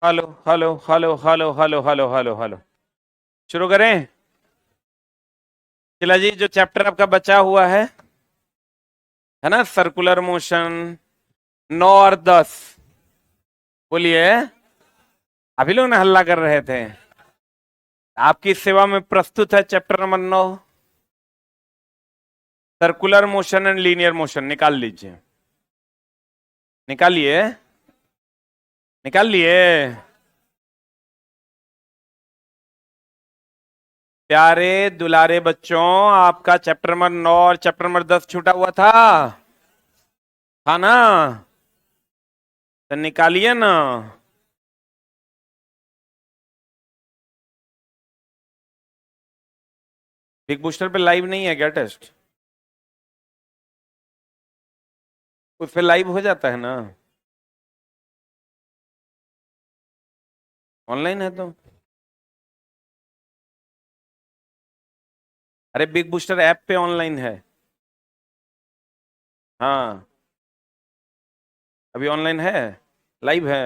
Hello hello hello hello hello hello hello hello. शुरू करें। चला जी, जो चैप्टर आपका बचा हुआ है ना, सर्कुलर मोशन, 9 और 10। बोलिए। अभी लोग ना हल्ला कर रहे थे। आपकी सेवा में प्रस्तुत है chapter number 9, circular motion and linear motion. निकाल लीजिए, निकालिए, निकाल लिए। प्यारे दुलारे बच्चों, आपका चैप्टर नंबर 9 और चैप्टर नंबर 10 छूटा हुआ था ना? तो निकालिए ना। बिग बूस्टर पे लाइव नहीं है क्या टेस्ट? उस पे लाइव हो जाता है ना? ऑनलाइन है तो। अरे बिग बूस्टर ऐप पे ऑनलाइन है। हाँ, अभी ऑनलाइन है, लाइव है।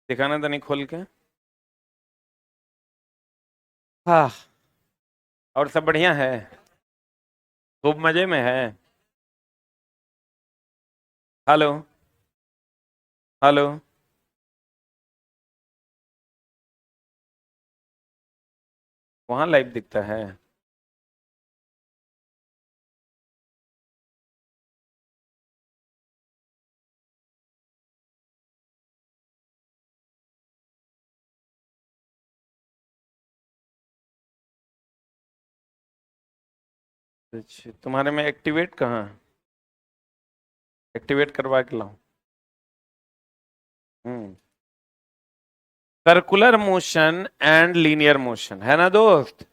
दिखाना तो नहीं खोल के। हाँ, और सब बढ़िया है, खूब मजे में है। Hello hello. वहां लाइव दिखता है। अच्छा, तुम्हारे में एक्टिवेट कहाँ है? एक्टिवेट करवा के लाऊं? हम्म। Circular motion and linear motion है ना दोस्त।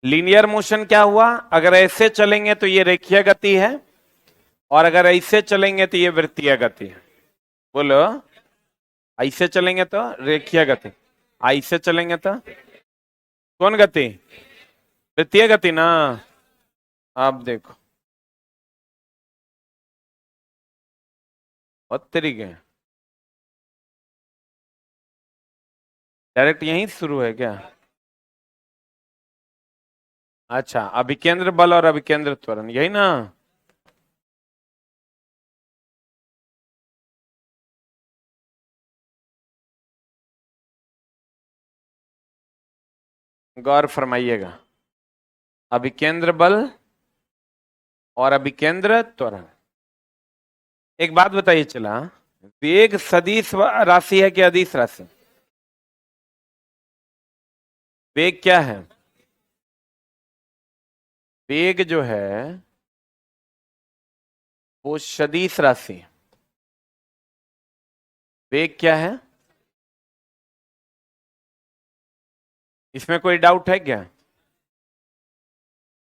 लीनियर मोशन क्या हुआ? अगर ऐसे चलेंगे तो ये रेखीय गति है, और अगर ऐसे चलेंगे तो ये वृत्तीय गति है। बोलो। ऐसे चलेंगे तो रेखीय गति, ऐसे चलेंगे तो कौन गति? वृत्तीय गति ना। आप देखो, बहुत तरीके हैं। डायरेक्ट यहीं शुरू है क्या? अच्छा, अभिकेंद्र बल और अभिकेंद्र त्वरण, यही ना? गौर फरमाइएगा। अभिकेंद्र बल और अभिकेंद्र त्वरण। एक बात बताइए, चला वेग सदिश राशि है कि अदिश राशि? वेग क्या है? वेग जो है वो सदिश राशि है। वेग क्या है? इसमें कोई डाउट है क्या?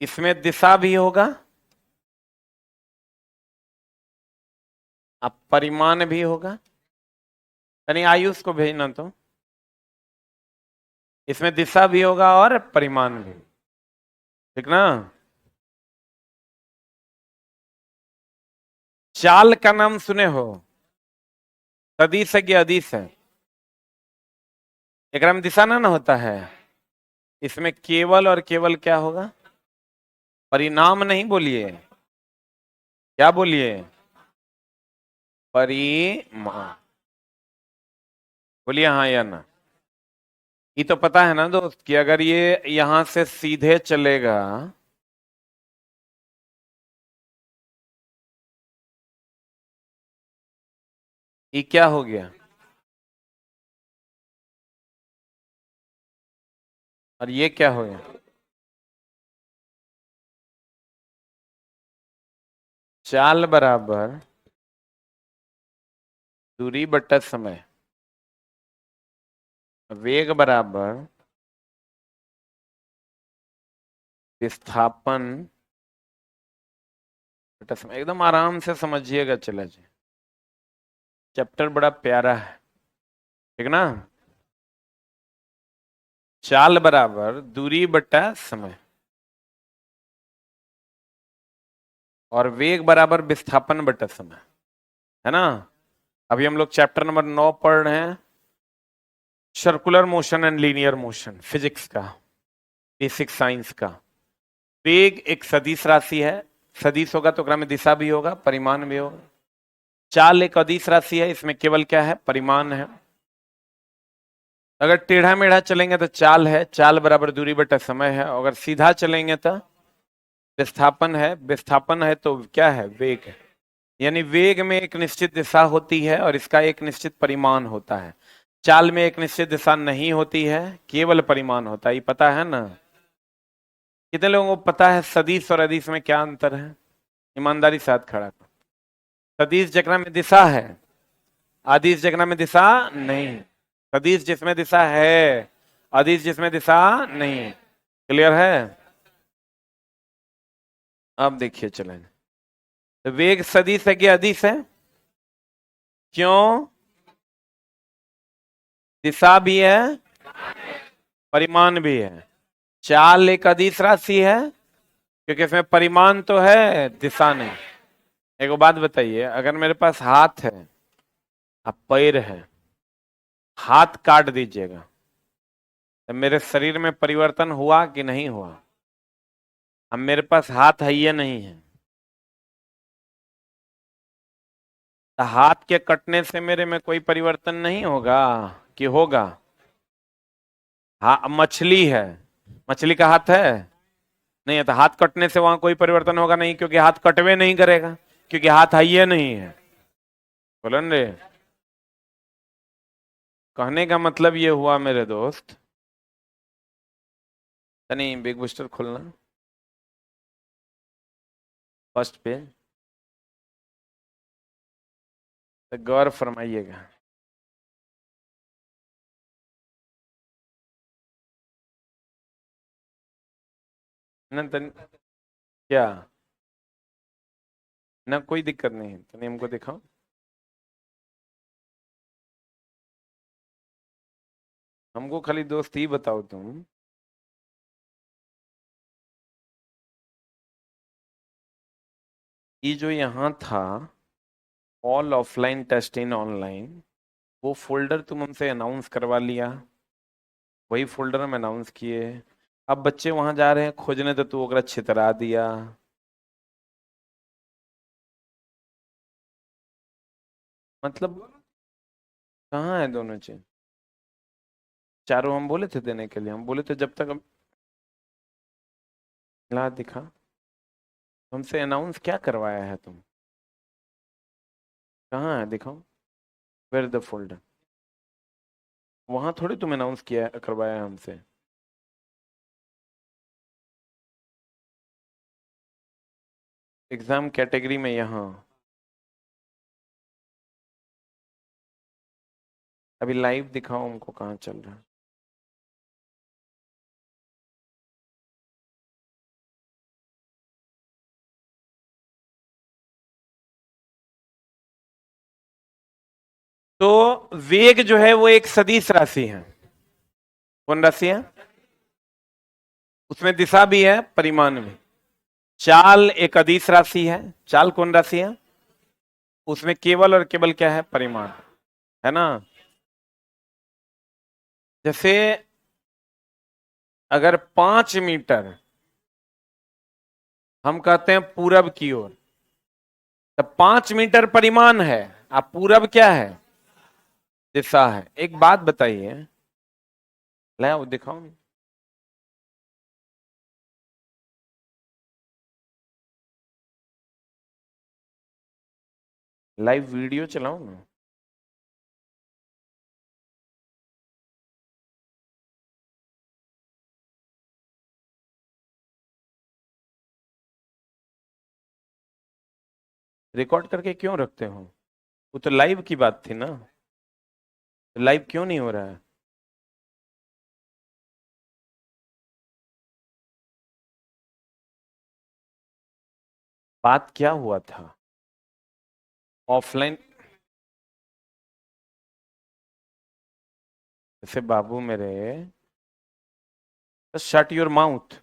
इसमें दिशा भी होगा, अब परिमाण भी होगा। यानी आयुष को भेजना तो इसमें दिशा भी होगा और परिमाण भी। ठीक ना? चाल का नाम सुने हो? सदिश है कि अदिश है? एक में दिशा ना होता है। इसमें केवल और केवल क्या होगा? परिणाम नहीं, बोलिए। क्या बोलिए? परिमाण। बोलिए हाँ या ना। ये तो पता है ना दोस्त कि अगर ये यहां से सीधे चलेगा, ये क्या हो गया? और ये क्या हो गया? चाल बराबर दूरी बटा समय, वेग बराबर विस्थापन बटा समय। एकदम आराम से समझिएगा, चला जी। चैप्टर बड़ा प्यारा है, ठीक ना? चाल बराबर दूरी बटा समय, और वेग बराबर विस्थापन बटा समय, है ना? अभी हम लोग चैप्टर नंबर 9 पढ़ रहे हैं, circular motion and linear motion, physics का, बेसिक साइंस का। वेग एक सदिश राशि है, सदिश होगा तो ओकरा में दिशा भी होगा, परिमाण भी होगा। चाल एक अदिश राशि है, इसमें केवल क्या है, परिमाण है। अगर टेढ़ा मेढ़ा चलेंगे तो चाल है, चाल बराबर दूरी बटा समय है। अगर सीधा चलेंगे तो विस्थापन है, विस्थापन है तो क्या है, वेग है। यानी वेग में एक निश्चित दिशा होती है और इसका एक निश्चित परिमाण होता है। चाल में एक निश्चित दिशा नहीं होती है, केवल परिमाण होता है, ये पता है ना। कितने लोगों को पता है सदिश और अदिश में क्या अंतर है? ईमानदारी साथ खड़ा करो। सदिश जकरा में दिशा है, अदिश जकरा में दिशा नहीं। सदिश जिसमें दिशा है, अदिश जिसमें दिशा नहीं। क्लियर है? अब देखिए चलें, तो वेग सदिश है कि अदिश है? क्यों? दिशा भी है, परिमाण भी है। चाल एक अदिश राशि है क्योंकि इसमें परिमाण तो है, दिशा नहीं। एक बात बताइए, अगर मेरे पास हाथ है, अब पैर है, हाथ काट दीजिएगा तो मेरे शरीर में परिवर्तन हुआ कि नहीं हुआ? अब मेरे पास हाथ है या नहीं है, तो हाथ के कटने से मेरे में कोई परिवर्तन नहीं होगा कि होगा? हाँ, मछली है, मछली का हाथ है नहीं है, तो हाथ कटने से वहां कोई परिवर्तन होगा नहीं, क्योंकि हाथ कटवे नहीं करेगा, क्योंकि हाथ है या नहीं है। बोलो रे, कहने का मतलब ये हुआ मेरे दोस्त, नहीं बिग बूस्टर खोलना, फर्स्ट पे तो गौर फरमाइएगा। ना क्या, ना कोई दिक्कत नहीं है, तनी हमको दिखाओ। हमको खाली दोस्त ही बताओ तुम, ये जो यहाँ था ऑल ऑफलाइन टेस्ट इन ऑनलाइन, वो फोल्डर तुम हमसे अनाउंस करवा लिया, वही फोल्डर हम अनाउंस किए। अब बच्चे वहां जा रहे हैं खोजने तो तू ओकरा छितरा दिया। मतलब कहाँ है दोनों चीज? चारों हम बोले थे देने के लिए, हम बोले थे जब तक हम, ला दिखा, हमसे अनाउंस क्या करवाया है तुम? कहाँ है दिखाओ, वेयर द फोल्डर? वहां थोड़ी तुम अनाउंस किया करवाया है हमसे। एग्जाम कैटेगरी में यहाँ, अभी लाइव दिखाओ हमको कहाँ चल रहा है। तो वेग जो है वो एक सदिश राशि है। कौन राशि है? उसमें दिशा भी है, परिमाण भी। चाल एक अदिश राशि है, चाल कौन राशि है? उसमें केवल और केवल क्या है, परिमाण है ना। जैसे अगर 5 मीटर हम कहते हैं पूरब की ओर, तो 5 मीटर परिमाण है, अब पूरब क्या है, दिशा है। एक बात बताइए, ले वो दिखाओ, लाइव वीडियो चलाओ ना। रिकॉर्ड करके क्यों रखते हो? वो तो लाइव की बात थी ना, तो लाइव क्यों नहीं हो रहा है? बात क्या हुआ था ऑफलाइन? जैसे बाबू मेरे, शट योर माउथ।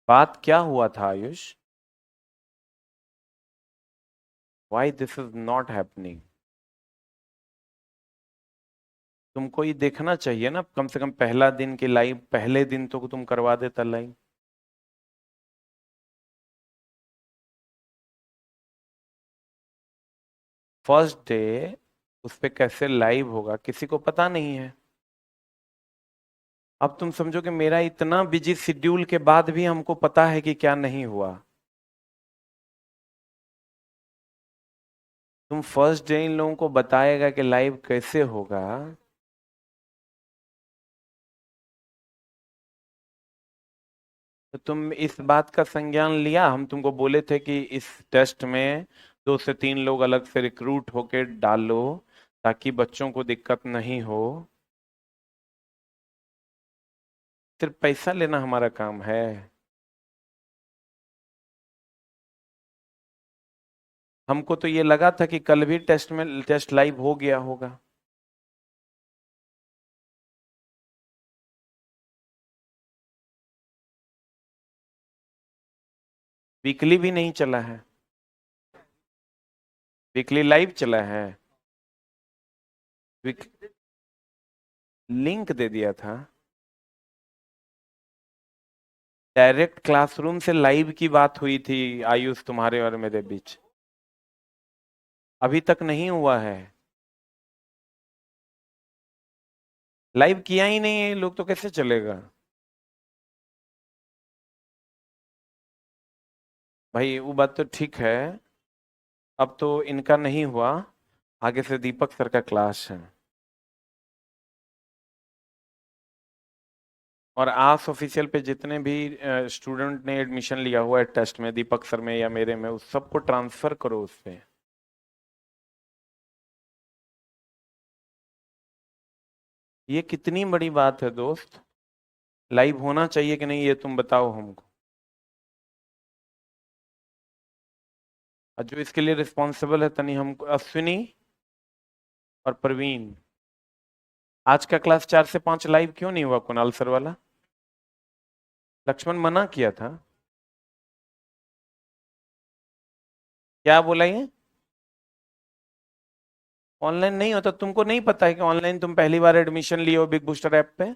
बात क्या हुआ था Ayush? Why this is not happening? तुमको ये देखना चाहिए ना, कम से कम पहला दिन की लाइव, पहले दिन तो तुम करवा देता लाइव। फर्स्ट डे उस पे कैसे लाइव होगा किसी को पता नहीं है। अब तुम समझो कि मेरा इतना बिजी शेड्यूल के बाद भी हमको पता है कि क्या नहीं हुआ। तुम फर्स्ट डे इन लोगों को बताएगा कि लाइव कैसे होगा। तो तुम इस बात का संज्ञान लिया, हम तुमको बोले थे कि इस टेस्ट में 2 से 3 लोग अलग से रिक्रूट होके डालो ताकि बच्चों को दिक्कत नहीं हो। सिर्फ पैसा लेना हमारा काम है। हमको तो ये लगा था कि कल भी टेस्ट लाइव हो गया होगा। वीकली भी नहीं चला है। वीकली लाइव चला है। वीक लिंक दे दिया था। डायरेक्ट क्लासरूम से लाइव की बात हुई थी आयुष तुम्हारे और मेरे बीच। अभी तक नहीं हुआ है। लाइव किया ही नहीं है ये लोग तो कैसे चलेगा। भाई वो बात तो ठीक है। अब तो इनका नहीं हुआ, आगे से दीपक सर का क्लास है। और आस ऑफिशियल पे जितने भी स्टूडेंट ने एडमिशन लिया हुआ है टेस्ट में, दीपक सर में या मेरे में, उस सबको ट्रांसफर करो उस पे। ये कितनी बड़ी बात है दोस्त। लाइव होना चाहिए कि नहीं ये तुम बताओ हमको। और जो इसके लिए रिस्पॉन्सिबल है तनी हमको, अश्विनी और प्रवीण। आज का क्लास 4 से 5 लाइव क्यों नहीं हुआ कुणाल सर वाला। लक्ष्मण मना किया था। क्या बोला ये। ऑनलाइन नहीं होता। तुमको नहीं पता है कि ऑनलाइन तुम पहली बार एडमिशन लिए हो बिग बूस्टर ऐप पे।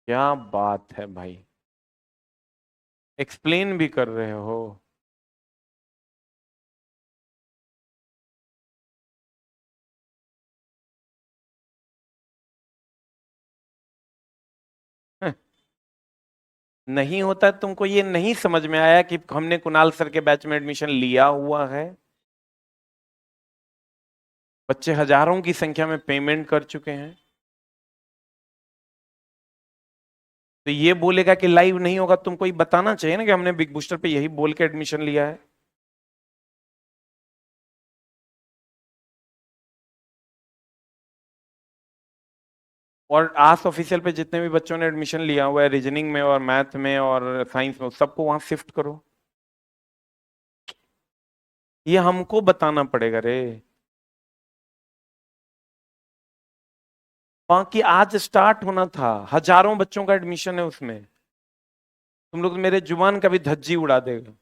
क्या बात है भाई। एक्सप्लेन भी कर रहे हो। हं, नहीं होता। तुमको ये नहीं समझ में आया कि हमने कुणाल सर के बैच में एडमिशन लिया हुआ है। बच्चे हजारों की संख्या में पेमेंट कर चुके हैं। तो ये बोलेगा कि लाइव नहीं होगा, तुमको ये बताना चाहिए ना कि हमने बिग बूस्टर पे यही बोल के एडमिशन लिया है। और आस ऑफिशियल पे जितने भी बच्चों ने एडमिशन लिया हुआ है रीजनिंग में और मैथ में और साइंस में, सबको वहां शिफ्ट करो। ये हमको बताना पड़ेगा रे। बाकी आज स्टार्ट होना था, हजारों बच्चों का एडमिशन है उसमें। तुम लोग मेरे जुबान का भी धज्जी उड़ा देगा।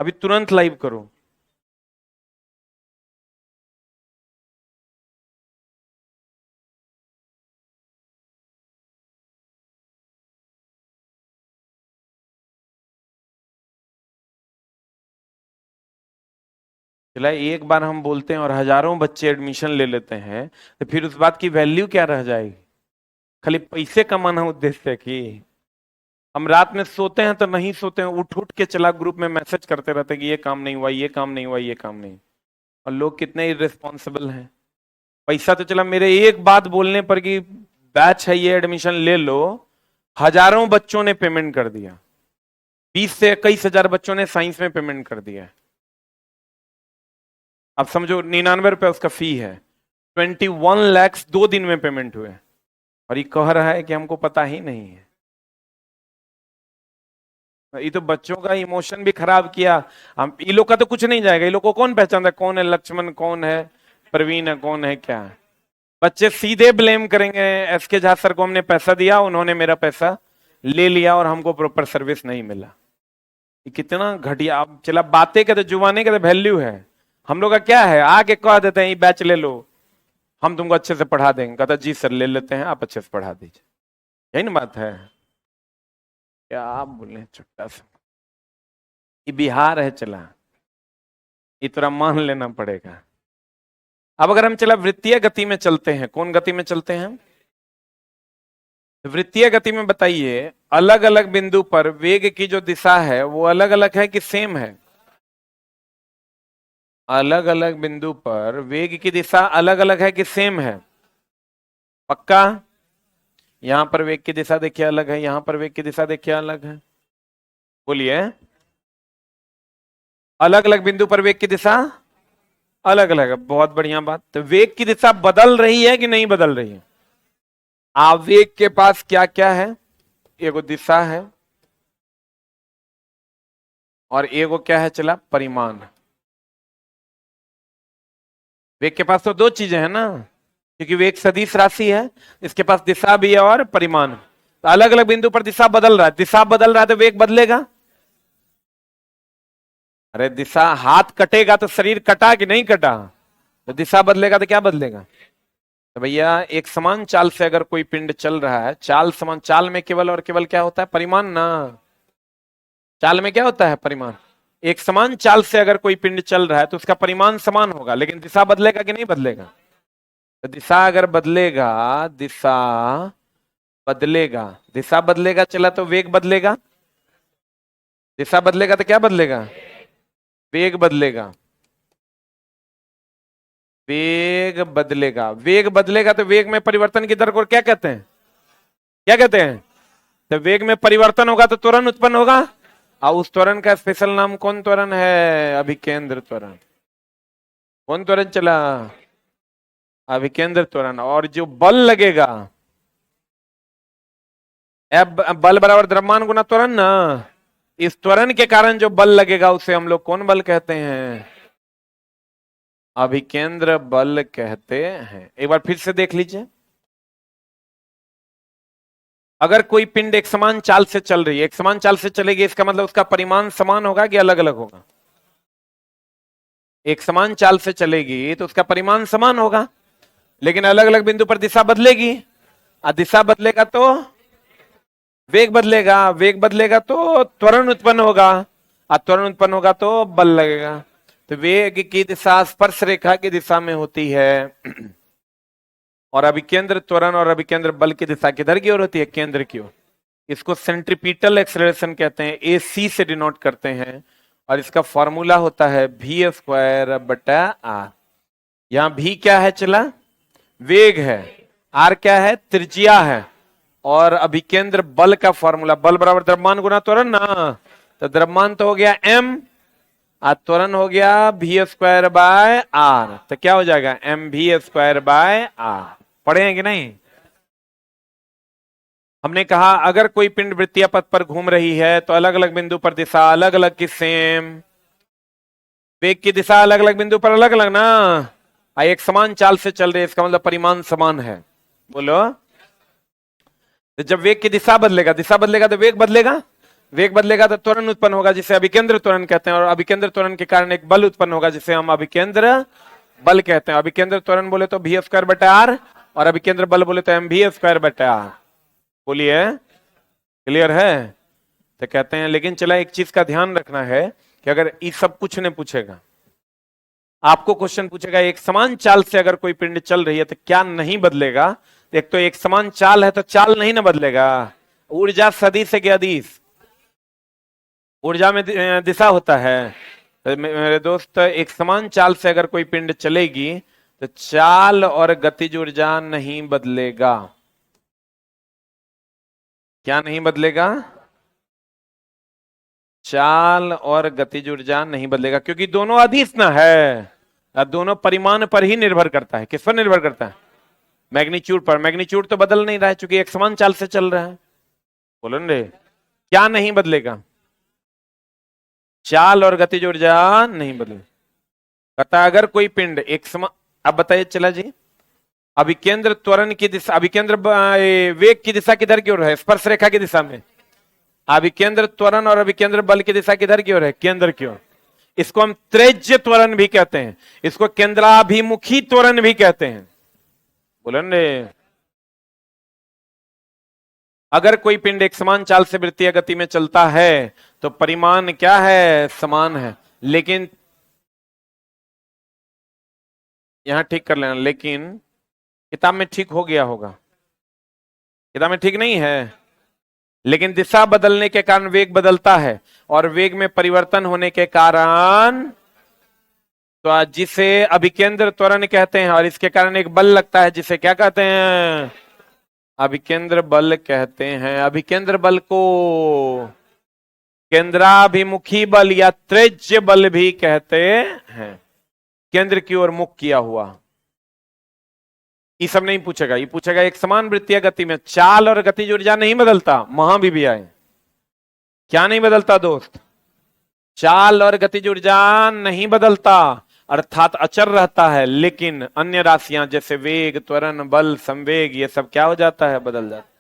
अभी तुरंत लाइव करो। चला एक बार हम बोलते हैं और हजारों बच्चे एडमिशन ले लेते हैं, तो फिर उस बात की वैल्यू क्या रह जाएगी। खाली पैसे कमाना उद्देश्य है कि हम रात में सोते हैं तो नहीं सोते हैं, उठ उठ के चला ग्रुप में मैसेज करते रहते हैं कि ये काम नहीं हुआ, ये काम नहीं हुआ, ये काम नहीं। और लोग कितने इरेस्पॉन्सिबल हैं। पैसा तो चला मेरे एक बात बोलने पर कि बैच है ये एडमिशन ले लो, हजारों बच्चों ने पेमेंट कर दिया। 20 से 21 हजार बच्चों ने साइंस में पेमेंट कर दिया। अब समझो 99 रुपए उसका फी है। 21 lakhs 2 दिन में पेमेंट हुए। और ये कह रहा है कि हमको पता ही नहीं है। ये तो बच्चों का इमोशन भी खराब किया। हम ये लोग का तो कुछ नहीं जाएगा। ये लोग को कौन पहचानता है, कौन है लक्ष्मण, कौन है प्रवीण है, कौन है क्या है। बच्चे सीधे ब्लेम करेंगे एस के झा सर को, हमने पैसा दिया, उन्होंने मेरा पैसा ले लिया और हमको प्रॉपर सर्विस नहीं मिला। ये कितना घटिया। आप चला बातें कहते, जुबाने कहते वैल्यू है। हम लोग का क्या है, आके कह देते हैं ये बैच ले लो, हम तुमको अच्छे से पढ़ा देंगे। कहता जी सर ले लेते हैं, आप अच्छे से पढ़ा दीजिए। यही ना बात है, क्या आप बोले छोटा सा, ये बिहार है चला, इतना मान लेना पड़ेगा। अब अगर हम चला वृत्तीय गति में चलते हैं, कौन गति में चलते हैं, वृत्तीय गति में बताइए, अलग अलग बिंदु पर वेग की जो दिशा है वो अलग अलग है कि सेम है? अलग अलग बिंदु पर वेग की दिशा अलग अलग है कि सेम है? पक्का? यहां पर वेग की दिशा देखिए अलग है, यहां पर वेग की दिशा देखिए अलग है। बोलिए, अलग अलग बिंदु पर वेग की दिशा अलग अलग है। बहुत बढ़िया बात। तो वेग की दिशा बदल रही है कि नहीं बदल रही है? आवेग के पास क्या क्या है, एगो दिशा है और एगो क्या है चला, परिमाण। वेग के पास तो दो चीजें हैं ना, क्योंकि वेग सदिश राशि है, इसके पास दिशा भी है और परिमाण। तो अलग अलग बिंदु पर दिशा बदल रहा है, दिशा बदल रहा है तो वेग बदलेगा। अरे दिशा, हाथ कटेगा तो शरीर कटा कि नहीं कटा, तो दिशा बदलेगा तो क्या बदलेगा? तो भैया एक समान चाल से अगर कोई पिंड चल रहा है, चाल समान, चाल में केवल और केवल क्या होता है, परिमाण ना। चाल में क्या होता है, परिमाण। एक समान चाल से अगर कोई पिंड चल रहा है तो उसका परिमाण समान होगा, लेकिन दिशा बदलेगा कि नहीं बदलेगा? तो दिशा अगर बदलेगा, दिशा बदलेगा, दिशा बदलेगा चला तो वेग बदलेगा, दिशा बदलेगा तो क्या बदलेगा, वेग बदलेगा। वेग बदलेगा, वेग बदलेगा तो वेग में परिवर्तन की दर को क्या कहते हैं, क्या कहते हैं? तो वेग में परिवर्तन होगा तो त्वरण उत्पन्न होगा, और उस त्वरण का स्पेशल नाम कौन त्वरण है, अभिकेंद्र त्वरण। कौन त्वरण चला, अभिकेंद्र त्वरण। और जो बल लगेगा, बल बराबर द्रव्यमान गुना त्वरण ना, इस त्वरण के कारण जो बल लगेगा उसे हम लोग कौन बल कहते हैं, अभिकेंद्र बल कहते हैं। एक बार फिर से देख लीजिए, अगर कोई पिंड एक समान चाल से चल रही है, एक समान चाल से चलेगी, इसका मतलब उसका परिमाण समान होगा कि अलग अलग होगा? एक समान चाल से चलेगी तो उसका परिमाण समान होगा, लेकिन अलग अलग बिंदु पर दिशा बदलेगी, और दिशा बदलेगा तो वेग बदलेगा, वेग बदलेगा तो त्वरण उत्पन्न होगा, और त्वरण उत्पन्न होगा तो बल लगेगा। तो वेग की दिशा स्पर्श रेखा की दिशा में होती है, और अभिकेंद्र त्वरण और अभिकेंद्र बल की दिशा किधर की ओर होती है, केंद्र की ओर। इसको सेंट्रीपिटल एक्सेलरेशन कहते हैं, AC से डिनोट करते हैं, और इसका फॉर्मूला होता है v²/r। यहां v क्या है चला, वेग है, r क्या है, त्रिज्या है, और अभिकेंद्र बल का फॉर्मूला, बल बराबर द्रव्यमान गुना त्वरण ना, तो द्रव्यमान तो हो गया m, और त्वरण हो गया v²/r। तो क्या हो जाएगा, mv²/r। पढ़े हैं कि नहीं? हमने कहा अगर कोई पिंड वृत्तीय पथ पर घूम रही है तो अलग अलग बिंदु पर दिशा अलग अलग की सेम, वेग की दिशा अलग अलग बिंदु पर अलग अलग ना, एक समान चाल से चल रही है, इसका मतलब परिमाण समान है। बोलो, तो जब वेग की दिशा बदलेगा, दिशा बदलेगा तो वेग बदलेगा, वेग बदलेगा तो त्वरण उत्पन्न होगा जिसे अभिकेंद्र त्वरण कहते हैं, और अभिकेंद्र त्वरण के कारण एक बल उत्पन्न होगा जिसे हम अभिकेंद्र बल कहते हैं। अभिकेंद्र त्वरण बोले तो v²/r, और अभिकेंद्र बल बोले तो mv²/r। बोलिए, क्लियर है? तो कहते हैं, लेकिन चला एक चीज का ध्यान रखना है कि अगर ये सब कुछ नहीं पूछेगा, आपको क्वेश्चन पूछेगा एक समान चाल से अगर कोई पिंड चल रही है तो क्या नहीं बदलेगा। एक तो एक समान चाल है तो चाल नहीं ना बदलेगा, ऊर्जा सदिश है कि अदिश, ऊर्जा में दिशा होता है। तो मेरे दोस्त, एक समान चाल से अगर कोई पिंड चलेगी तो चाल और गतिज ऊर्जा नहीं बदलेगा। क्या नहीं बदलेगा, चाल और गतिज ऊर्जा नहीं बदलेगा, क्योंकि दोनों अदिश ना है, दोनों परिमाण पर ही निर्भर करता है। किस पर निर्भर करता है, मैग्नीट्यूड पर। मैग्नीट्यूड तो बदल नहीं रहा है क्योंकि एक समान चाल से चल रहा है। बोलो रे, क्या नहीं बदलेगा, चाल और गतिज ऊर्जा नहीं बदलेगी। कहता अगर कोई पिंड एक समान, अब बताइए चला जी, अभिकेंद्र त्वरण की दिशा, अभिकेंद्र वेग की दिशा किधर की ओर है, स्पर्श रेखा की दिशा में। अभिकेंद्र त्वरण और अभिकेंद्र बल की दिशा किधर की ओर है, केंद्र की ओर। इसको हम त्रेज्य त्वरण भी कहते हैं, इसको केंद्राभिमुखी त्वरण भी कहते हैं। बोलन रे। अगर कोई पिंड एक समान चाल से वृत्तीय गति में चलता है तो परिमाण क्या है, समान है। लेकिन यहां ठीक कर लेना, लेकिन किताब में ठीक हो गया होगा, किताब में ठीक नहीं है। लेकिन दिशा बदलने के कारण वेग बदलता है, और वेग में परिवर्तन होने के कारण तो जिसे अभिकेंद्र त्वरण कहते हैं, और इसके कारण एक बल लगता है जिसे क्या कहते हैं, अभिकेंद्र बल कहते हैं। अभिकेंद्र बल को केंद्राभिमुखी बल या त्रेज्य बल भी कहते हैं, केंद्र की ओर मुख किया हुआ। ये सब नहीं पूछेगा, ये पूछेगा एक समान वृत्तीय गति में चाल और गतिज ऊर्जा नहीं बदलता, वहां भी आए। क्या नहीं बदलता दोस्त, चाल और गतिज ऊर्जा नहीं बदलता, अर्थात अचर रहता है। लेकिन अन्य राशियां जैसे वेग, त्वरण, बल, संवेग, ये सब क्या हो जाता है, बदल जाता है।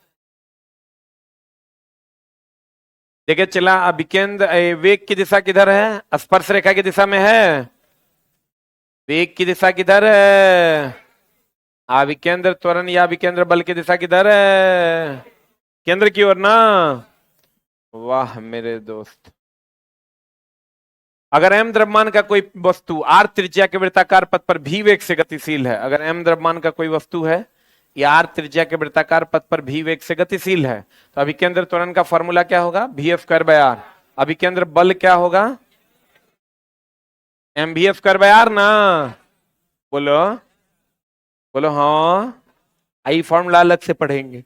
देखिए चला, अभिकेंद्र वेग की दिशा किधर है, स्पर्श रेखा की दिशा में है। वेग की दिशा किधर है, अभिकेंद्र त्वरण या अभिकेंद्र बल की दिशा किधर है, केंद्र की ओर ना। वाह मेरे दोस्त। अगर m द्रव्यमान का कोई वस्तु r त्रिज्या के वृत्ताकार पथ पर v वेग से गतिशील है, अगर m द्रव्यमान का कोई वस्तु है या r त्रिज्या के वृत्ताकार पथ पर v वेग से गतिशील है, तो अभिकेंद्र त्वरण का फॉर्मूला क्या होगा, v² r। अभिकेंद्र बल क्या होगा, mv²r ना। बोलो बोलो, हाँ आई फॉर्मूला अलग से पढ़ेंगे।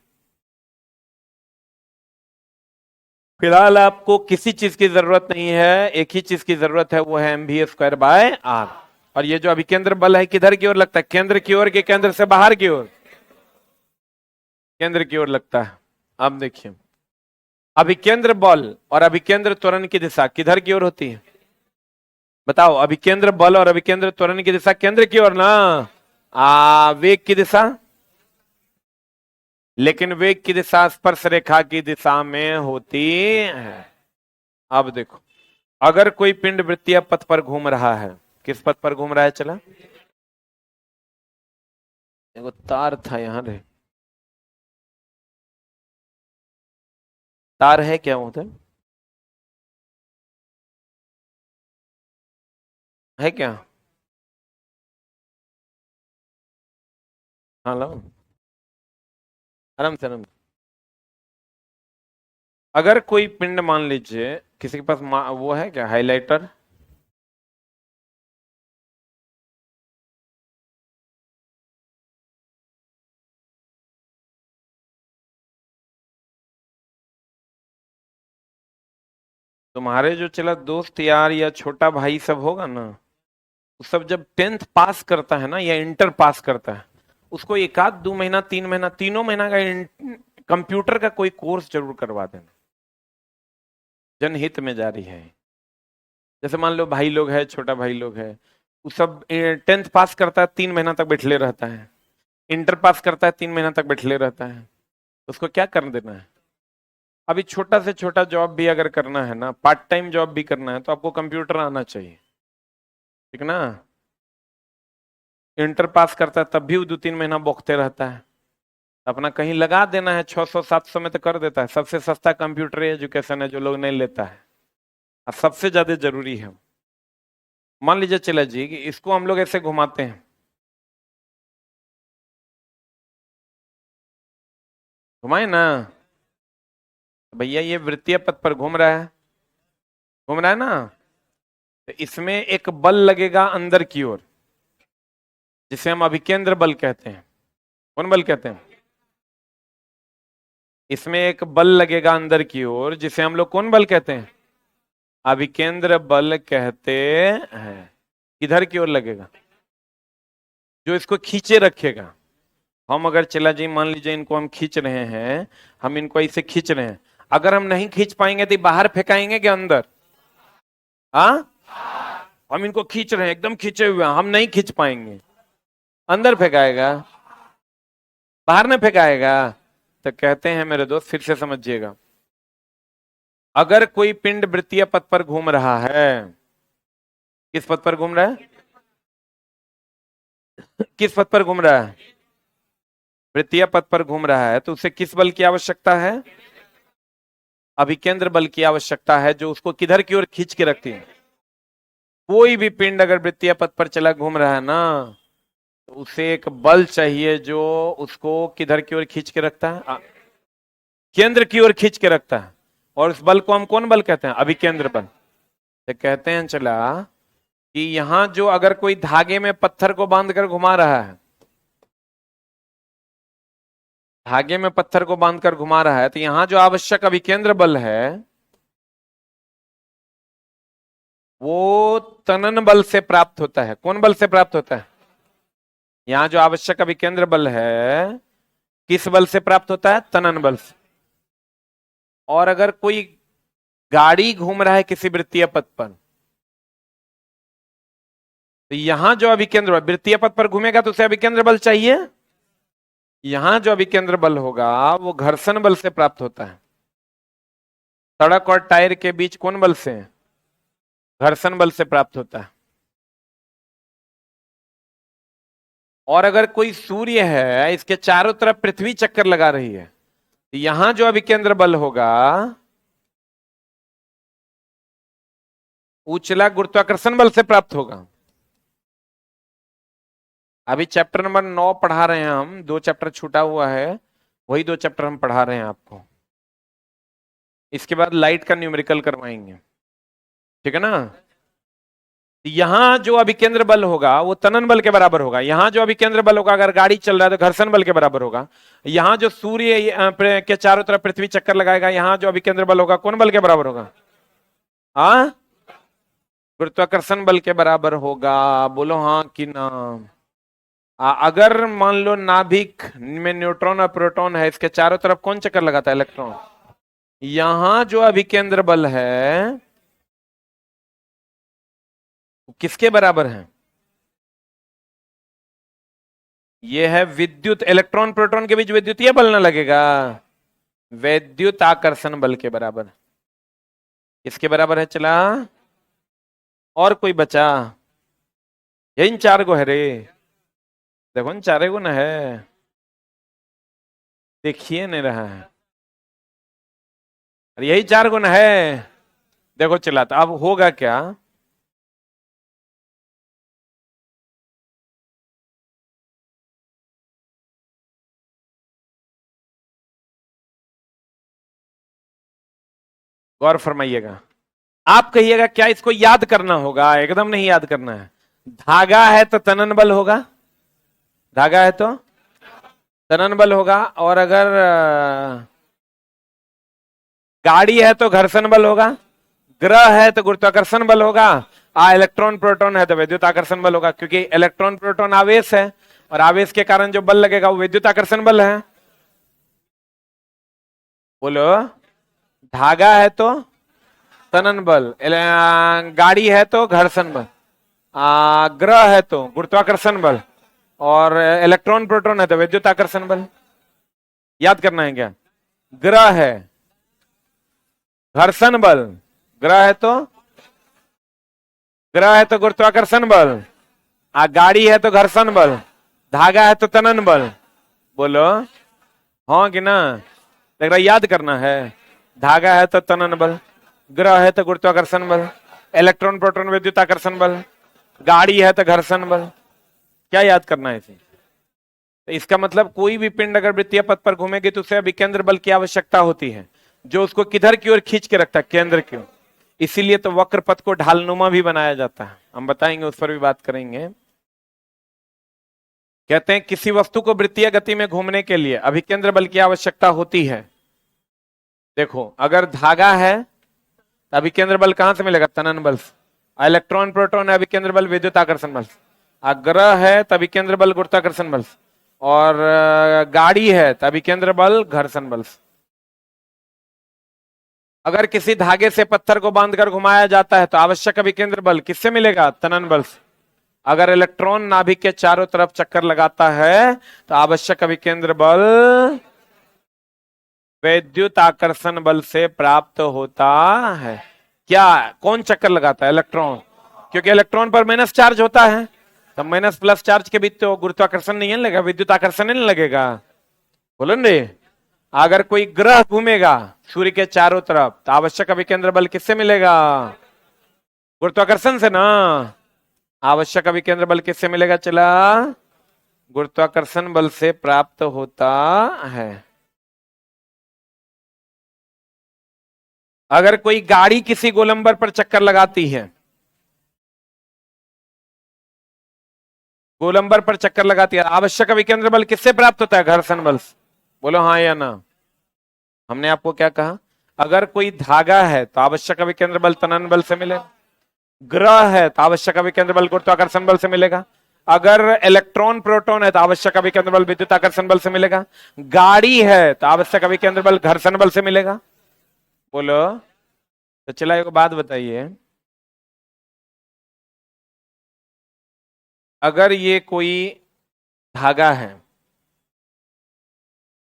फिलहाल आपको किसी चीज की जरूरत नहीं है, एक ही चीज की जरूरत है, वो है mv²r। और ये जो अभिकेंद्र बल है किधर की ओर लगता है, केंद्र की ओर के केंद्र से बाहर की ओर, केंद्र की ओर लगता है। अब देखिए, अभिकेंद्र बल और अभिकेंद्र त्वरण की दिशा किधर की ओर होती है, बताओ। अभिकेंद्र बल और अभिकेंद्र त्वरण की दिशा केंद्र की ओर ना। वेग की दिशा, लेकिन वेग की दिशा स्पर्श रेखा की दिशा में होती है। अब देखो, अगर कोई पिंड वृत्तीय पथ पर घूम रहा है, किस पथ पर घूम रहा है, चला एगो तार था यहां रे, तार है क्या उधर, है क्या, हेलो, आराम से आराम से। अगर कोई पिंड मान लीजिए, किसी के पास वो है क्या हाइलाइटर, तुम्हारे जो चला दोस्त यार या छोटा भाई सब होगा ना, वो सब जब 10th पास करता है ना या इंटर पास करता है, उसको 1 आध 2 महीना 3 महीना 3 महीना का कंप्यूटर का कोई कोर्स जरूर करवा देना, जनहित में जारी है। जैसे मान लो भाई लोग है, छोटा भाई लोग है, वो सब 10th पास करता है 3 महीना तक बैठले रहता है, इंटर पास करता है 3 महीना तक बैठले रहता है, तो उसको क्या कर देना है, अभी छोटा से छोटा जॉब भी अगर करना है ना, पार्ट टाइम जॉब भी करना है, तो आपको कंप्यूटर आना चाहिए, ठीक ना। इंटर पास करता है तब भी वो 2 3 महीना बौखते रहता है, अपना कहीं लगा देना है, 600 700 में तो कर देता है। सबसे सस्ता कंप्यूटर एजुकेशन है जो लोग नहीं लेता है, और सबसे ज्यादा जरूरी है। मान लीजिए चला जी कि इसको हम लोग ऐसे घुमाते हैं, घुमाए ना, भैया ये वृत्तीय पथ पर घूम रहा है, घूम रहा है ना, तो इसमें एक बल लगेगा अंदर की ओर, जिसे हम अभिकेंद्र बल कहते हैं। कौन बल कहते हैं, इसमें एक बल लगेगा अंदर की ओर, जिसे हम लोग कौन बल कहते हैं, अभिकेंद्र बल कहते हैं। किधर की ओर लगेगा, जो इसको खींचे रखेगा। हम अगर चला जी, मान लीजिए इनको हम खींच रहे हैं, हम इनको ऐसे खींच रहे हैं, अगर हम नहीं खींच पाएंगे तो बाहर फेंकाएंगे क्या अंदर, हाँ, हम इनको खींच रहे हैं, एकदम खींचे हुए हैं, हम नहीं खींच पाएंगे, अंदर फेंकाएगा, बाहर न फेंकाएगा। तो कहते हैं मेरे दोस्त, फिर से समझिएगा, अगर कोई पिंड वृत्तीय पथ पर घूम रहा है किस पथ पर घूम रहा है? किस पथ पर घूम रहा है? वृत्तीय पथ पर घूम रहा है, तो उसे किस बल की आवश्यकता है? अभिकेंद्र बल की आवश्यकता है, जो उसको किधर की ओर खींच के रखती है। कोई भी पिंड अगर वृत्तीय पथ पर चला घूम रहा है ना, तो उसे एक बल चाहिए जो उसको किधर की ओर खींच के रखता है? केंद्र की ओर खींच के रखता है। और उस बल को हम कौन बल कहते हैं? अभिकेंद्र बल। तो कहते हैं चला कि यहां जो अगर कोई धागे में पत्थर को बांधकर घुमा रहा है, धागे में पत्थर को बांधकर घुमा रहा है, तो यहां जो आवश्यक अभिकेंद्र बल है वो तनन बल से प्राप्त होता है। कौन बल से प्राप्त होता है? यहां जो आवश्यक अभिकेंद्र बल है किस बल से प्राप्त होता है? तनन बल से। और अगर कोई गाड़ी घूम रहा है किसी वृत्तीय पथ पर, तो यहां जो अभिकेंद्र बल वृत्तीय पथ पर घूमेगा तो उसे अभिकेंद्र बल चाहिए। यहां जो अभिकेंद्र बल होगा वो घर्षण बल से प्राप्त होता है। सड़क और टायर के बीच कौन बल से? घर्षण बल से प्राप्त होता है। और अगर कोई सूर्य है, इसके चारों तरफ पृथ्वी चक्कर लगा रही है, तो यहां जो अभिकेंद्र बल होगा उछला गुरुत्वाकर्षण बल से प्राप्त होगा। अभी चैप्टर नंबर 9 पढ़ा रहे हैं हम, 2 चैप्टर छूटा हुआ है, वही 2 चैप्टर हम पढ़ा रहे हैं आपको। इसके बाद लाइट का न्यूमेरिकल करवाएंगे, ठीक है ना। यहां जो अभिकेंद्र बल होगा वो तनन बल के बराबर होगा। यहां जो अभिकेंद्र बल होगा अगर गाड़ी चल रहा है तो घर्षण बल के बराबर होगा। यहां जो सूर्य के चारों तरफ पृथ्वी चक्कर लगाएगा, यहां जो अभिकेंद्र बल होगा कौन बल के बराबर होगा? हाँ, गुरुत्वाकर्षण बल के बराबर होगा। बोलो हाँ कि ना। अगर मान लो नाभिक में न्यूट्रॉन और प्रोटॉन है, इसके चारों तरफ कौन चक्कर लगाता है? इलेक्ट्रॉन। यहां जो अभिकेंद्र बल है किसके बराबर है? ये है विद्युत, इलेक्ट्रॉन प्रोटॉन के बीच विद्युतीय बल ना लगेगा, वैद्युत आकर्षण बल के बराबर। किसके बराबर है? चला, और कोई बचा? यही 4 गो है रे, देखो इन 4 गो ना है, देखिए नहीं रहा है। अरे यही 4 गुण है, देखो चिल्लाता। अब होगा क्या? गौर फरमाइएगा। आप कहिएगा क्या इसको याद करना होगा? एकदम नहीं याद करना है। धागा है तो तनन बल होगा, धागा है तो तनन बल होगा। और अगर गाड़ी है तो घर्षण बल होगा, ग्रह है तो गुरुत्वाकर्षण बल होगा, इलेक्ट्रॉन प्रोटॉन है तो विद्युत आकर्षण बल होगा, क्योंकि इलेक्ट्रॉन प्रोटॉन आवेश है और आवेश के कारण जो बल लगेगा वो विद्युत आकर्षण बल है। बोलो, धागा है तो तनन बल, गाड़ी है तो घर्षण बल, ग्रह है तो गुरुत्वाकर्षण बल, और इलेक्ट्रॉन प्रोटॉन है तो विद्युत आकर्षण बल। याद करना है क्या? ग्रह है घर्षण बल, ग्रह है तो गुरुत्वाकर्षण बल, गाड़ी है तो घर्षण बल, धागा है तो तनन बल। बोलो हाँ कि ना? लग रहा याद करना है। धागा है तो तनन बल, ग्रह है तो गुरुत्वाकर्षण बल, इलेक्ट्रॉन प्रोटॉन विद्युत आकर्षण बल, गाड़ी है तो घर्षण बल। क्या याद करना है इसे? तो इसका मतलब कोई भी पिंड अगर वृत्तीय पथ पर घूमेगी तो उसे अभिकेंद्र बल की आवश्यकता होती है, जो उसको किधर की ओर खींच के रखता है? केंद्र की ओर। इसीलिए तो वक्र पथ को ढालनुमा भी बनाया जाता है, हम बताएंगे, उस पर भी बात करेंगे। कहते हैं किसी वस्तु को वृत्तीय गति में घूमने के लिए अभिकेंद्र बल की आवश्यकता होती है। देखो, अगर धागा है तो अभिकेंद्र बल कहां से मिलेगा? तनन बल से। इलेक्ट्रॉन प्रोटॉन है अभिकेंद्र बल विद्युत आकर्षण बल से। ग्रह है तो अभिकेंद्र बल गुरुत्वाकर्षण बल से। और गाड़ी है तो अभिकेंद्र बल घर्षण बल से। अगर किसी धागे से पत्थर को बांधकर घुमाया जाता है तो आवश्यक अभिकेंद्र बल किससे मिलेगा? तनन बल से। अगर इलेक्ट्रॉन नाभिक के चारों तरफ चक्कर लगाता है तो आवश्यक अभिकेंद्र बल विद्युत आकर्षण बल से प्राप्त होता है। क्या? कौन चक्कर लगाता है? इलेक्ट्रॉन। क्योंकि इलेक्ट्रॉन पर माइनस चार्ज होता है, तो माइनस प्लस चार्ज के बीच तो गुरुत्वाकर्षण नहीं लगेगा, विद्युत आकर्षण नहीं लगेगा। बोलो रे, अगर कोई ग्रह घूमेगा सूर्य के चारों तरफ तो आवश्यक अभिकेंद्र बल किससे मिलेगा? गुरुत्वाकर्षण से ना। आवश्यक अभिकेंद्र बल किससे मिलेगा? चला, गुरुत्वाकर्षण बल से प्राप्त होता है। अगर कोई गाड़ी किसी गोलंबर पर चक्कर लगाती है, गोलंबर पर चक्कर लगाती है, आवश्यक अभिकेंद्र बल किससे प्राप्त होता है? घर्षण बल से। बोलो हाँ या ना। हमने आपको क्या कहा? अगर कोई धागा है तो आवश्यक अभिकेंद्र बल तनन बल से मिलेगा, ग्रह है तो आवश्यक अभिकेंद्र बल गुरुत्वाकर्षण बल से मिलेगा, अगर इलेक्ट्रॉन प्रोटॉन है तो आवश्यक अभिकेंद्र बल विद्युत आकर्षण बल से मिलेगा, गाड़ी है तो आवश्यक अभिकेंद्र बल घर्षण बल से मिलेगा। बोलो। तो चला एक बात बताइए, अगर ये कोई धागा है,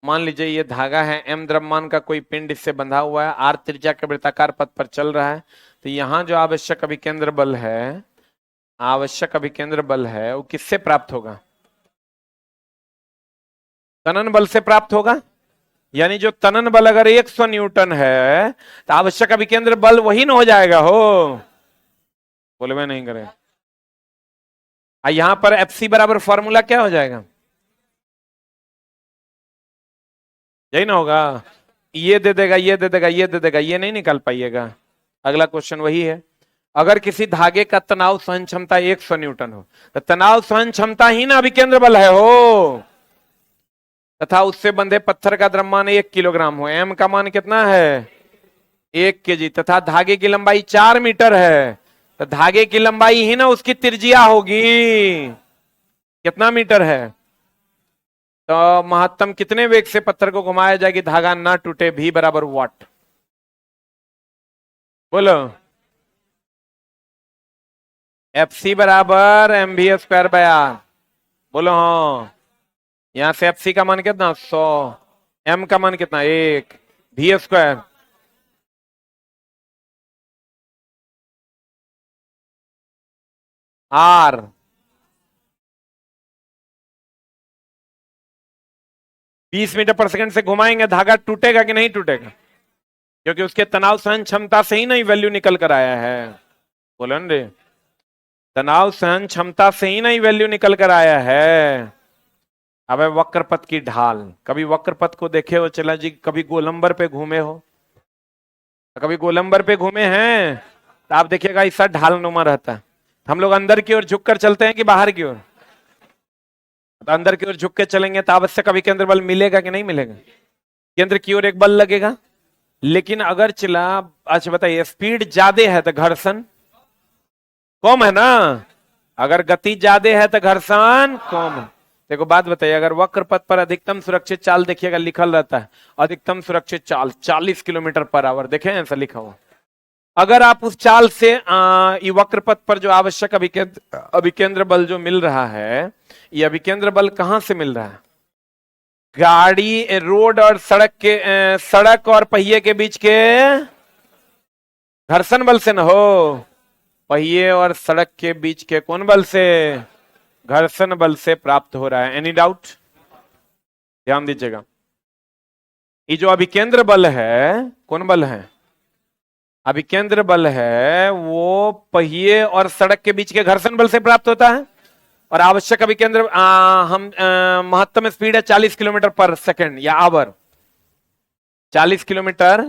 मान लीजिए ये धागा है, m द्रव्यमान का कोई पिंड इससे बंधा हुआ है, r त्रिज्या के वृत्ताकार पथ पर चल रहा है, तो यहां जो आवश्यक अभिकेंद्र बल है, आवश्यक अभिकेंद्र बल है, वो किससे प्राप्त होगा? तनन बल से प्राप्त होगा। यानी जो तनन बल अगर 100 न्यूटन है तो आवश्यक अभिकेंद्र बल वही न हो जाएगा हो। बोले मैं नहीं करे। यहां पर FC बराबर फॉर्मूला क्या हो जाएगा? यही ना होगा, ये दे देगा, ये दे देगा, ये दे देगा, ये नहीं निकाल पाइएगा। अगला क्वेश्चन वही है, अगर किसी धागे का तनाव सहन क्षमता 100 न्यूटन हो तो तनाव सहन क्षमता ही ना अभिकेंद्र बल है हो, तथा उससे बंधे पत्थर का द्रव्यमान 1 किलोग्राम हो, m का मान कितना है? 1 kg, तथा धागे की लंबाई 4 मीटर है, तो धागे की लंबाई ही ना उसकी त्रिज्या होगी। कितना मीटर है? तो महत्तम कितने वेग से पत्थर को घुमाया जाएगी धागा ना टूटे? V बराबर वाट। बोलो। FC बराबर mv²/r। बोलो हाँ। यहां से FC का मान कितना? 100, m का मान कितना? 1, v²। r 20 मीटर पर सेकंड से घुमाएंगे, धागा टूटेगा कि नहीं टूटेगा? क्योंकि उसके तनाव सहन क्षमता से ही नहीं वैल्यू निकल कर आया है। बोलो न रे, तनाव सहन क्षमता से ही नहीं वैल्यू निकल कर आया है। अब वक्र पथ की ढाल, कभी वक्र पथ को देखे हो चला जी? कभी गोलंबर पे घूमे हो? कभी गोलंबर पे घूमे हैं तो आप देखिएगा ऐसा ढाल नुमा रहता है। हम लोग अंदर की ओर झुक कर चलते हैं कि बाहर की ओर? तो अंदर की ओर झुक के चलेंगे तो आवश्यक अभिकेंद्र बल मिलेगा कि नहीं मिलेगा? केंद्र की ओर एक बल लगेगा। लेकिन अगर चला, अच्छा बताइए, स्पीड ज्यादा है तो घर्षण कम है ना? अगर गति ज्यादा है तो घर्षण कम है। देखो बात बताइए, अगर वक्र पथ पर अधिकतम सुरक्षित चाल देखिएगा लिखल रहता है, अधिकतम सुरक्षित चाल 40 किलोमीटर पर आवर, देखें ऐसा लिखा हुआ। अगर आप उस चाल से ये वक्र पथ पर जो आवश्यक अभिकेंद्र बल जो मिल रहा है, ये अभिकेंद्र बल कहां से मिल रहा है? गाड़ी, रोड और सड़क के, सड़क और पहिए के बीच के घर्षण बल से न हो, पहिए और सड़क के बीच के कौन बल से? घर्षण बल से प्राप्त हो रहा है। Any doubt? ध्यान दीजिएगा, ये जो अभिकेंद्र बल है, कौन बल है? अभिकेंद्र बल है, वो पहिए और सड़क के बीच के घर्षण बल से प्राप्त होता है। और आवश्यक अभिकेंद्र महत्तम स्पीड है 40 किलोमीटर पर सेकंड या आवर, 40 किलोमीटर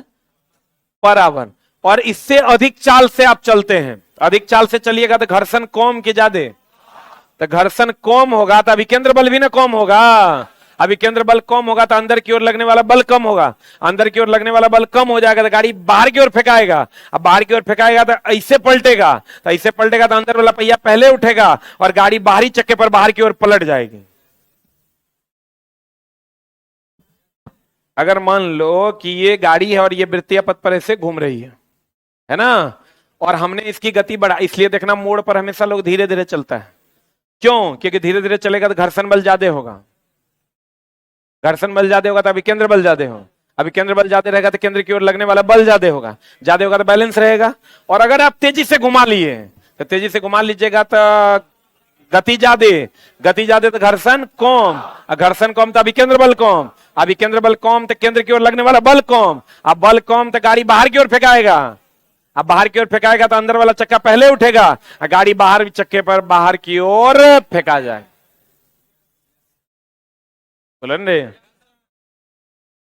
पर आवर। और इससे अधिक चाल से आप चलते हैं, अधिक चाल से चलिएगा तो घर्षण कम के ज्यादा, तो घर्षण कम होगा तो अभिकेंद्र बल भी ना कम होगा। अभिकेंद्र बल कम होगा तो अंदर की ओर लगने वाला बल कम होगा, अंदर की ओर लगने वाला बल कम हो जाएगा तो गाड़ी बाहर की ओर फेंकाएगा। अब बाहर की ओर फेंकाएगा तो ऐसे पलटेगा, तो ऐसे पलटेगा तो अंदर वाला पहिया पहले उठेगा और गाड़ी बाहरी चक्के पर बाहर की ओर पलट जाएगी। अगर मान लो कि ये गाड़ी है और ये वृत्तीय पथ पर ऐसे घूम रही है ना, और हमने इसकी गति बढ़ा, इसलिए देखना मोड़ पर हमेशा लोग धीरे धीरे चलता है। क्यों? क्योंकि धीरे धीरे चलेगा तो घर्षण बल ज्यादा होगा, घर्षण बल ज्यादा होगा तो अभिकेंद्र बल ज्यादा होगा, अभिकेंद्र बल ज्यादा रहेगा तो केंद्र की ओर लगने वाला बल ज्यादा होगा तो बैलेंस रहेगा। और अगर आप तेजी से घुमा लिए तो तेजी से घुमा लीजिएगा तो गति ज्यादा, गति ज्यादा तो घर्षण कम, और घर्षण कम तो अभिकेंद्र बल कम, अभिकेंद्र बल कम तो केंद्र की ओर लगने वाला बल कम, अब बल कम तो गाड़ी बाहर की ओर फेंकाएगा, अब बाहर की ओर फेंकाएगा तो अंदर वाला चक्का पहले उठेगा, गाड़ी बाहर चक्के पर बाहर की ओर फेंका जाए। बोलेंगे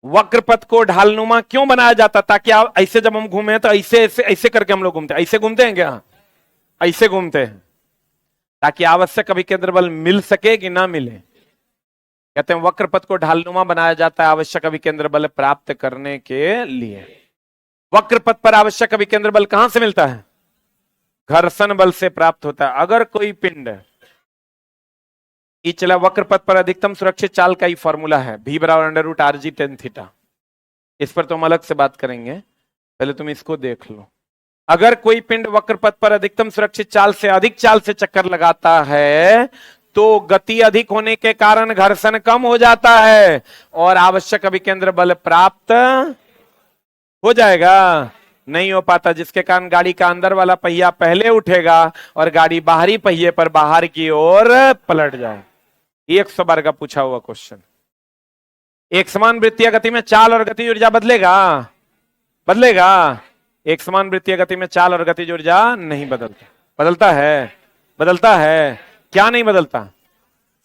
वक्र पथ को ढालनुमा क्यों बनाया जाता, ताकि आप ऐसे जब हम घूमे तो ऐसे ऐसे ऐसे करके हम लोग घूमते, ऐसे घूमते हैं क्या, ऐसे घूमते हैं, ताकि आवश्यक अभिकेंद्र बल मिल सके कि ना मिले। कहते हैं वक्र पथ को ढालनुमा बनाया जाता है आवश्यक अभिकेंद्र बल प्राप्त करने के लिए। वक्र पथ पर आवश्यक अभिकेंद्र बल कहां से मिलता है, घर्षण बल से प्राप्त होता है। अगर कोई पिंड चला वक्र पथ पर अधिकतम सुरक्षित चाल का ही फॉर्मूला है v बराबर under root R G tan theta, इस पर तो हम अलग से बात करेंगे, पहले तुम इसको देख लो। अगर कोई पिंड वक्र पथ पर अधिकतम सुरक्षित चाल से अधिक चाल से चक्कर लगाता है तो गति अधिक होने के कारण घर्षण कम हो जाता है और आवश्यक अभिकेंद्र बल प्राप्त हो जाएगा, नहीं हो पाता, जिसके कारण गाड़ी का अंदर वाला पहिया पहले उठेगा और गाड़ी बाहरी पहिए पर बाहर की ओर पलट जाए। 100 बार का पूछा हुआ क्वेश्चन। एक समान वृत्तीय गति में चाल और गति ऊर्जा बदलेगा, बदलेगा, एक समान वृत्तीय गति में चाल और गति ऊर्जा नहीं बदलता, बदलता है, बदलता है, क्या नहीं बदलता,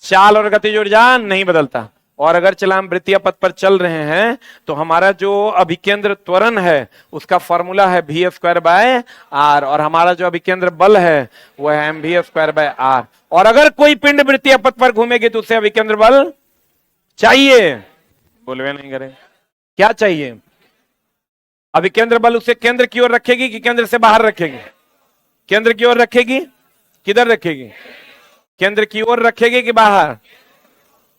चाल और गति ऊर्जा नहीं बदलता। और अगर चला हम वृत्तीय पथ पर चल रहे हैं तो हमारा जो अभिकेंद्र त्वरण है उसका फॉर्मूला है वी स्क्वायर बाय आर, और हमारा जो अभिकेंद्र बल है वो है M V square by R. और अगर कोई पिंड वृत्तीय पथ पर घूमेगी तो उसे अभिकेंद्र बल चाहिए, बोलवे नहीं करे, क्या चाहिए, अभिकेंद्र बल उसे केंद्र की ओर रखेगी कि केंद्र से बाहर रखेगी, केंद्र की ओर रखेगी, किधर रखेगी, केंद्र की ओर रखेगी कि बाहर,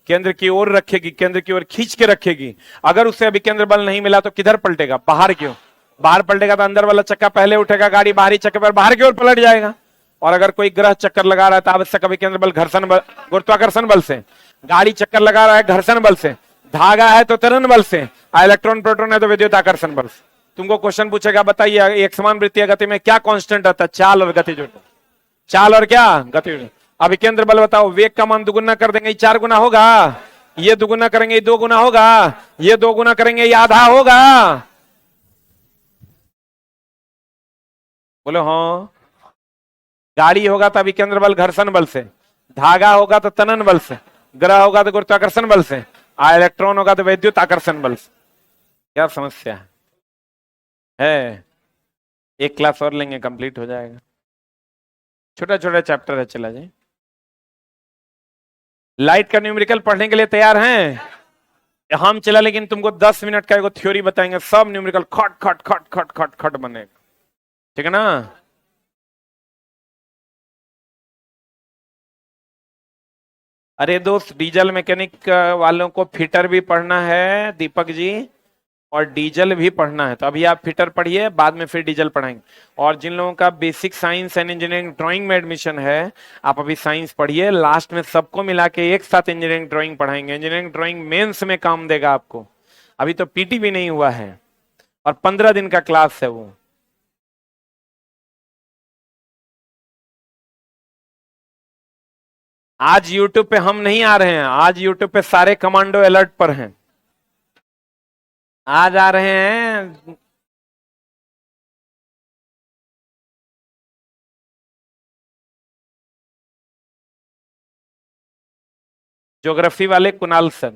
केंद्र की ओर रखेगी, केंद्र की ओर खींच के रखेगी। अगर उसे अभिकेंद्र बल नहीं मिला तो किधर पलटेगा, बाहर की ओर, बाहर पलटेगा तो अंदर वाला चक्का पहले उठेगा, गाड़ी बाहरी चक्के पर बाहर की ओर पलट जाएगा। और अगर कोई ग्रह चक्कर लगा रहा है तो आवश्यक अभिकेंद्र बल घर्षण बल, गुरुत्वाकर्षण बल से, गाड़ी चक्कर लगा रहा है घर्षण बल से, धागा है तो त्वरण बल से, इलेक्ट्रॉन प्रोटॉन है तो विद्युत आकर्षण बल से। तुमको क्वेश्चन पूछेगा बताइए एक समान वृत्तीय गति में क्या कांस्टेंट रहता है, चाल और गति जुड़, चाल और क्या गति। अभिकेंद्र बल बताओ, वेग का मान दुगुना कर देंगे 4 गुना होगा, ये दुगुना करेंगे 2 गुना होगा, ये 2 गुना करेंगे ये आधा होगा, बोलो हाँ। गाड़ी होगा तो अभिकेंद्र बल घर्षण बल से, धागा होगा तो तनन बल से, ग्रह होगा तो गुरुत्वाकर्षण बल से, इलेक्ट्रॉन होगा तो विद्युत आकर्षण बल से। क्या समस्या है? एक क्लास और लेंगे कंप्लीट हो जाएगा, छोटा छोटा चैप्टर है, चला जाए। लाइट का न्यूमेरिकल पढ़ने के लिए तैयार हैं? हम चला, लेकिन तुमको 10 मिनट का एगो थ्योरी बताएंगे, सब न्यूमेरिकल खट खट खट खट खट खट बनेगा, ठीक है ना। अरे दोस्त, डीजल मैकेनिक वालों को फिटर भी पढ़ना है दीपक जी, और डीजल भी पढ़ना है, तो अभी आप फिटर पढ़िए, बाद में फिर डीजल पढ़ाएंगे। और जिन लोगों का basic science and engineering drawing में एडमिशन है, आप अभी साइंस पढ़िए, लास्ट में सबको मिला के एक साथ इंजीनियरिंग ड्राइंग पढ़ाएंगे। इंजीनियरिंग ड्राइंग मेंस में काम देगा आपको, अभी तो पीटी भी नहीं हुआ है, और 15 दिन का क्लास है वो। आज यूट्यूब पे हम नहीं आ रहे हैं, आज यूट्यूब पे सारे कमांडो अलर्ट पर हैं, आज आ रहे हैं। ज्योग्राफी वाले कुणाल सर,